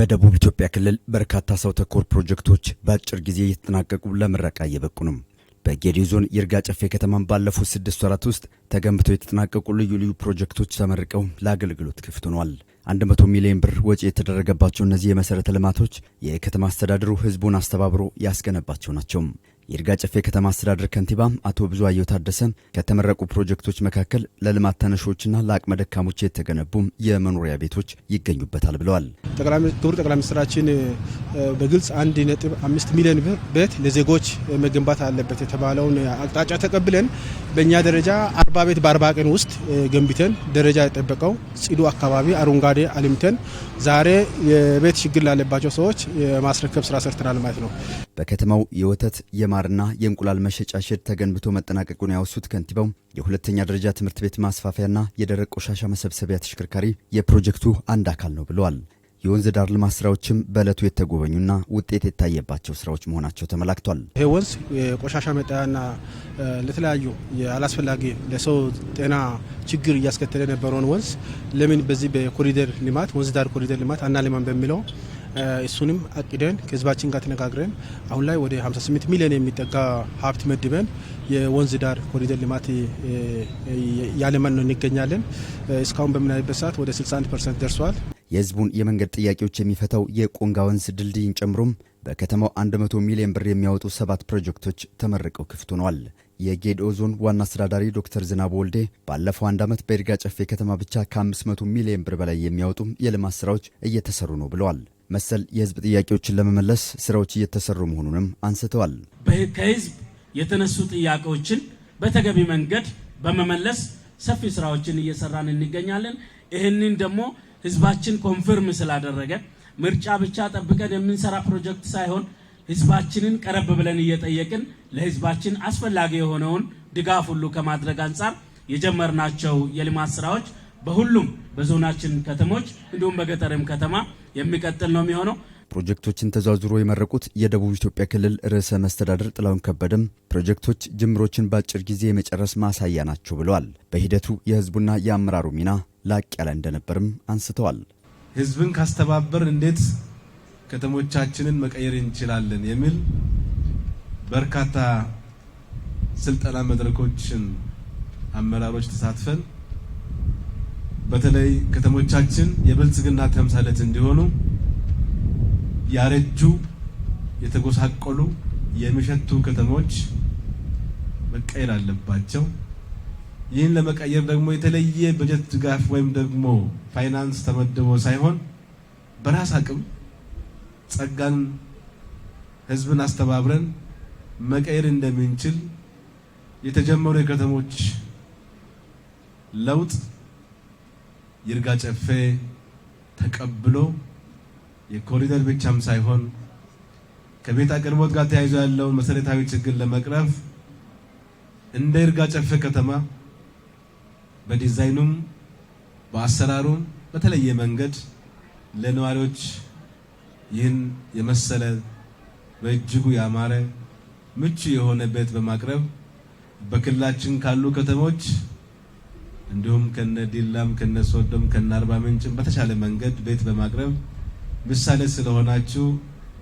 በደቡብ ኢትዮጵያ ክልል በርካታ ሰው ተኮር ፕሮጀክቶች በአጭር ጊዜ እየተጠናቀቁ ለምረቃ እየበቁ ነው። በጌዴኦ ዞን ይርጋ ጨፌ ከተማን ባለፉት 6 ወራት ውስጥ ተገንብተው የተጠናቀቁ ልዩ ልዩ ፕሮጀክቶች ተመርቀው ለአገልግሎት ክፍት ሆነዋል። 100 ሚሊዮን ብር ወጪ የተደረገባቸው እነዚህ የመሰረተ ልማቶች የከተማ አስተዳደሩ ህዝቡን አስተባብሮ ያስገነባቸው ናቸው። ይርጋ ጨፌ ከተማ አስተዳደር ከንቲባ አቶ ብዙአየሁ ታደሰ ከተመረቁ ፕሮጀክቶች መካከል ለልማት ተነሾችና ለአቅመ ደካሞች የተገነቡ የመኖሪያ ቤቶች ይገኙበታል ብለዋል። ክቡር ጠቅላይ ሚኒስትራችን በግልጽ 1.5 ሚሊዮን ብር ቤት ለዜጎች መገንባት አለበት የተባለውን አቅጣጫ ተቀብለን በእኛ ደረጃ 40 ቤት በ40 ቀን ውስጥ ገንብተን ደረጃ የጠበቀው ጽዱ አካባቢ አረንጓዴ አልምተን ዛሬ የቤት ችግር ላለባቸው ሰዎች የማስረከብ ስራ ሰርተናል ማለት ነው። በከተማው የወተት የማርና የእንቁላል መሸጫ ሼድ ተገንብቶ መጠናቀቁን ያወሱት ከንቲባው የሁለተኛ ደረጃ ትምህርት ቤት ማስፋፊያና የደረቅ ቆሻሻ መሰብሰቢያ ተሽከርካሪ የፕሮጀክቱ አንድ አካል ነው ብለዋል። የወንዝ ዳር ልማት ስራዎችም በዕለቱ የተጎበኙና ውጤት የታየባቸው ስራዎች መሆናቸው ተመላክቷል። ይህ ወንዝ የቆሻሻ መጣያና ለተለያዩ አላስፈላጊ ለሰው ጤና ችግር እያስከተለ የነበረውን ወንዝ ለምን በዚህ በኮሪደር ልማት ወንዝ ዳር ኮሪደር ልማት አናልማም በሚለው እሱንም አቅደን ከህዝባችን ጋር ተነጋግረን አሁን ላይ ወደ 58 ሚሊዮን የሚጠጋ ሀብት መድበን የወንዝ ዳር ኮሪደር ልማት ያለማን ነው እንገኛለን። እስካሁን በምናይበት ሰዓት ወደ 61% ደርሷል። የህዝቡን የመንገድ ጥያቄዎች የሚፈታው የቆንጋ ወንዝ ድልድይን ጨምሮም በከተማው 100 ሚሊዮን ብር የሚያወጡ 7 ፕሮጀክቶች ተመርቀው ክፍት ሆነዋል። የጌዴኦ ዞን ዋና አስተዳዳሪ ዶክተር ዝናቡ ወልዴ ባለፈው 1 ዓመት በይርጋ ጨፌ ከተማ ብቻ ከ500 ሚሊዮን ብር በላይ የሚያወጡ የልማት ስራዎች እየተሰሩ ነው ብለዋል። መሰል የህዝብ ጥያቄዎችን ለመመለስ ስራዎች እየተሰሩ መሆኑንም አንስተዋል። ከህዝብ የተነሱ ጥያቄዎችን በተገቢ መንገድ በመመለስ ሰፊ ስራዎችን እየሰራን እንገኛለን። ይህንን ደግሞ ህዝባችን ኮንፈርም ስላደረገ ምርጫ ብቻ ጠብቀን የምንሰራ ፕሮጀክት ሳይሆን ህዝባችንን ቀረብ ብለን እየጠየቅን ለህዝባችን አስፈላጊ የሆነውን ድጋፍ ሁሉ ከማድረግ አንጻር የጀመርናቸው የልማት ስራዎች በሁሉም በዞናችን ከተሞች እንዲሁም በገጠርም ከተማ የሚቀጥል ነው የሚሆነው። ፕሮጀክቶችን ተዛዙሮ የመረቁት የደቡብ ኢትዮጵያ ክልል ርዕሰ መስተዳድር ጥላሁን ከበደም ፕሮጀክቶች ጅምሮችን በአጭር ጊዜ የመጨረስ ማሳያ ናቸው ብለዋል። በሂደቱ የህዝቡና የአመራሩ ሚና ላቅ ያለ እንደነበርም አንስተዋል። ህዝብን ካስተባበር እንዴት ከተሞቻችንን መቀየር እንችላለን የሚል በርካታ ስልጠና መድረኮችን አመራሮች ተሳትፈን በተለይ ከተሞቻችን የብልጽግና ተምሳሌት እንዲሆኑ ያረጁ የተጎሳቆሉ የሚሸቱ ከተሞች መቀየር አለባቸው። ይህን ለመቀየር ደግሞ የተለየ በጀት ድጋፍ ወይም ደግሞ ፋይናንስ ተመድቦ ሳይሆን በራስ አቅም ጸጋን ህዝብን አስተባብረን መቀየር እንደምንችል የተጀመሩ የከተሞች ለውጥ ይርጋ ጨፌ ተቀብሎ የኮሪደር ብቻም ሳይሆን ከቤት አቅርቦት ጋር ተያይዞ ያለውን መሰረታዊ ችግር ለመቅረፍ እንደ ይርጋ ጨፌ ከተማ በዲዛይኑም በአሰራሩም በተለየ መንገድ ለነዋሪዎች ይህን የመሰለ በእጅጉ ያማረ ምቹ የሆነ ቤት በማቅረብ በክልላችን ካሉ ከተሞች እንዲሁም ከነ ዲላም ከነ ሶዶም ከነ አርባ ምንጭም በተሻለ መንገድ ቤት በማቅረብ ምሳሌ ስለሆናችሁ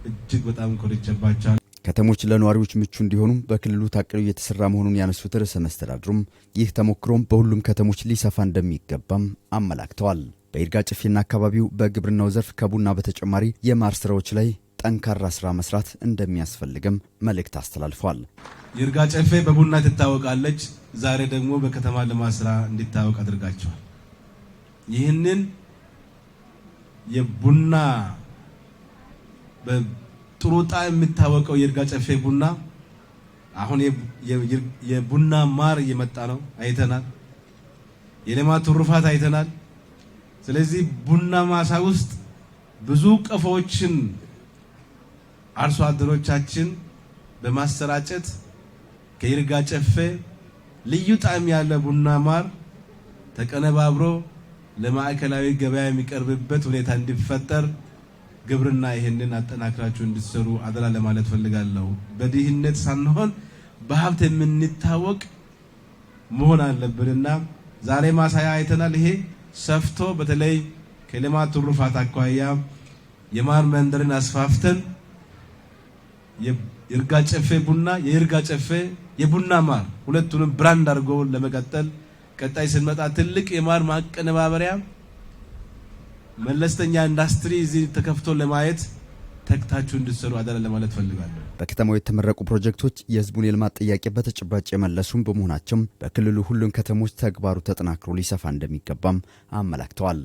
እጅግ በጣም ኮርቻባችኋል። ከተሞች ለነዋሪዎች ምቹ እንዲሆኑ በክልሉ ታቅዶ እየተሰራ መሆኑን ያነሱት ርዕሰ መስተዳድሩም ይህ ተሞክሮም በሁሉም ከተሞች ሊሰፋ እንደሚገባም አመላክተዋል። በይርጋ ጨፌና አካባቢው በግብርናው ዘርፍ ከቡና በተጨማሪ የማር ስራዎች ላይ ጠንካራ ስራ መስራት እንደሚያስፈልግም መልእክት አስተላልፈዋል። ይርጋ ጨፌ በቡና ትታወቃለች። ዛሬ ደግሞ በከተማ ልማት ስራ እንዲታወቅ አድርጋቸዋል። ይህንን የቡና በጥሩ ጣዕም የሚታወቀው ይርጋ ጨፌ ቡና አሁን የቡና ማር እየመጣ ነው አይተናል። የልማት ትሩፋት አይተናል። ስለዚህ ቡና ማሳ ውስጥ ብዙ ቀፎዎችን አርሶ አደሮቻችን በማሰራጨት ከይርጋ ጨፌ ልዩ ጣዕም ያለ ቡና ማር ተቀነባብሮ ለማዕከላዊ ገበያ የሚቀርብበት ሁኔታ እንዲፈጠር ግብርና ይሄንን አጠናክራችሁ እንድትሰሩ አደራ ለማለት ፈልጋለሁ። በድህነት ሳንሆን በሀብት የምንታወቅ መሆን አለብንና ዛሬ ማሳያ አይተናል። ይሄ ሰፍቶ በተለይ ከልማት ትሩፋት አኳያ የማር መንደርን አስፋፍተን የይርጋ ጨፌ ቡና የይርጋ ጨፌ የቡና ማር ሁለቱንም ብራንድ አድርጎ ለመቀጠል ቀጣይ ስንመጣ ትልቅ የማር ማቀነባበሪያ መለስተኛ ኢንዱስትሪ እዚህ ተከፍቶ ለማየት ተክታችሁ እንድትሰሩ አደራ ለማለት ፈልጋለሁ። በከተማው የተመረቁ ፕሮጀክቶች የህዝቡን የልማት ጥያቄ በተጨባጭ የመለሱም በመሆናቸው በክልሉ ሁሉም ከተሞች ተግባሩ ተጠናክሮ ሊሰፋ እንደሚገባም አመላክተዋል።